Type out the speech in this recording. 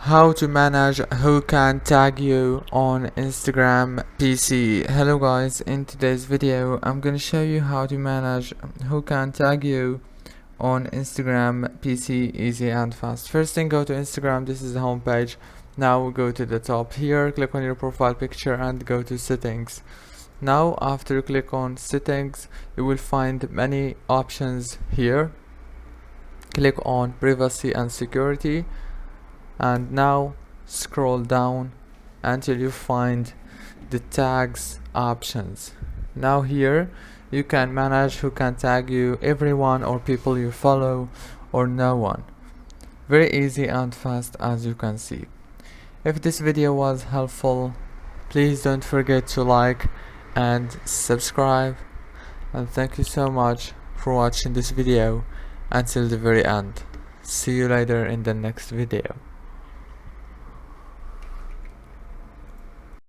How to manage who can tag you on Instagram PC. Hello guys, in today's video I'm gonna show you how to manage who can tag you on Instagram PC easy and fast. First thing, go to Instagram. This is the home page. Now go to the top here, click on your profile picture and go to settings. Now after you click on settings, you will find many options here. Click on privacy and security, and now scroll down until you find the tags options. Now here you can manage who can tag you, everyone or people you follow or no one. Very easy and fast, as you can see. If this video was helpful, please don't forget to like and subscribe, and thank you so much for watching this video until the very end. See you later in the next video.